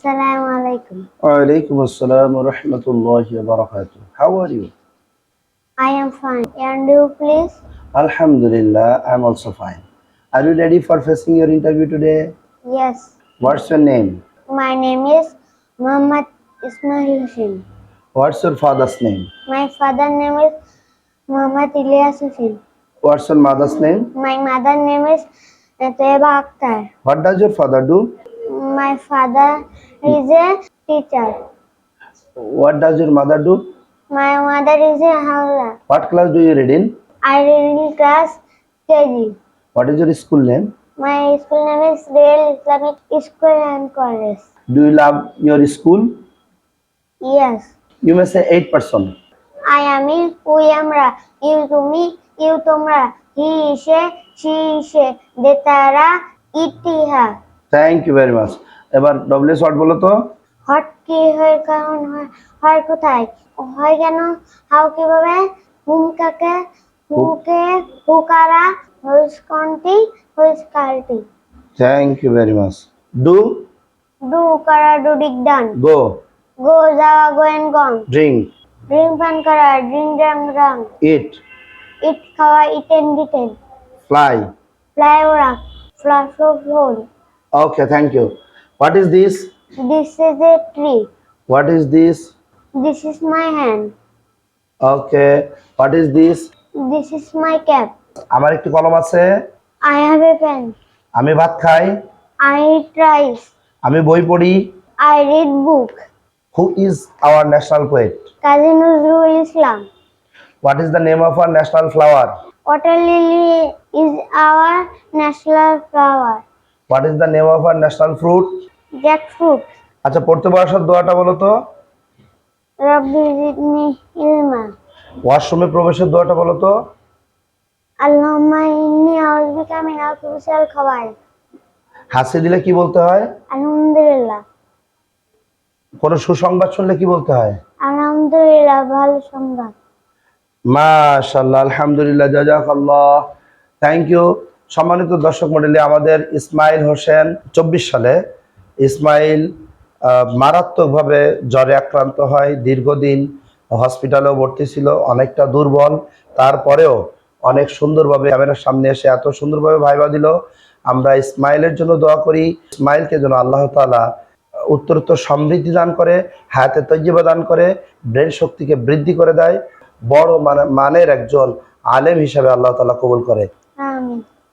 Assalamu alaikum. Walaikum assalam wa rahmatullahi wa barakatuh. How are you? I am fine. And you, please? Alhamdulillah, I'm also fine. Are you ready for facing your interview today? Yes. What's your name? My name is Muhammad Ismail Hussain. What's your father's name? My father's name is Muhammad Ilyas Hussain. What's your mother's name? My mother's name is Teba Akhtar. What does your father do? My father is a teacher. What does your mother do? My mother is a housewife. What class do you read in? I read in class KG. What is your school name? My school name is Real Islamic School and College. Do you love your school? Yes. You may say 8%. I am in, we আমরা, you তুমি, you তোমরা, he say, she say, they তারা, it ইহা। Thank you very much. এবার W short বলো তো। Hot কি হয় কারণ হয় কোথায় হয় কেন হাউ কিভাবে হুম কাকে হুকে হুকারা হুইস কন্টি হুইস কাল্টি। Thank you very much. Do, do করা ডু ডিক ডান go, গো যাওয়া গোয়েন গং drink, ড্রিঙ্ক পান করা ড্রিঙ্ক রাং রাং eat, ইট খাওয়া ইটেন ডিটেন fly. ফ্লাই ওরা ফ্লাশ ফ্লোর। Okay, thank you. What is this? This is a tree What is this? This is my hand Okay. What is this? This is my cap আমার একটি কলম আছে। I have a pen আমি ভাত খাই। I eat rice. আমি বই পড়ি। I read book. Who is our national poet? Kazi Nazrul Islam. What is the name of our national flower? Water lily is our national flower. What is the name of our national fruit? Jackfruit. আচ্ছা, পড়তে বসার দোয়াটা বলো তো। Rabbi zidni ilma. ওয়াশরুমে প্রবেশের দোয়াটা বলো তো। Allahumma inni a'udzubika min al-khubuthi wal khaba'ith. হাসি দিলে কি বলতে হয়? Alhamdulillah. কোনো সুসংবাদ শুনলে কি বলতে হয়? Alhamdulillah ভালো সংবাদ। মাশাআল্লাহ, আলহামদুলিল্লাহ, জাযাকাল্লাহ। Thank you. সম্মানিত দর্শক মণ্ডলী, আমাদের ইসমাইল হোসেন 24 সালে ইসমাইল মারাত্মকভাবে জ্বরে আক্রান্ত হয়। দীর্ঘদিন হসপিটালেও ভর্তি ছিল, অনেকটা দুর্বল। তারপরেও অনেক সুন্দরভাবে ক্যামেরার সামনে এসে এত সুন্দরভাবে ভাইবা দিল। আমরা ইসমাইলের জন্য দোয়া করি, ইসমাইলকে যেন আল্লাহ তাআলা উত্তরোত্তর সমৃদ্ধি দান করে, হায়াতে তৈয়বা দান করে, ব্রেন শক্তিকে বৃদ্ধি করে দেয়, বড় মানের একজন আলেম হিসেবে আল্লাহ তাআলা কবুল করে। আমিন।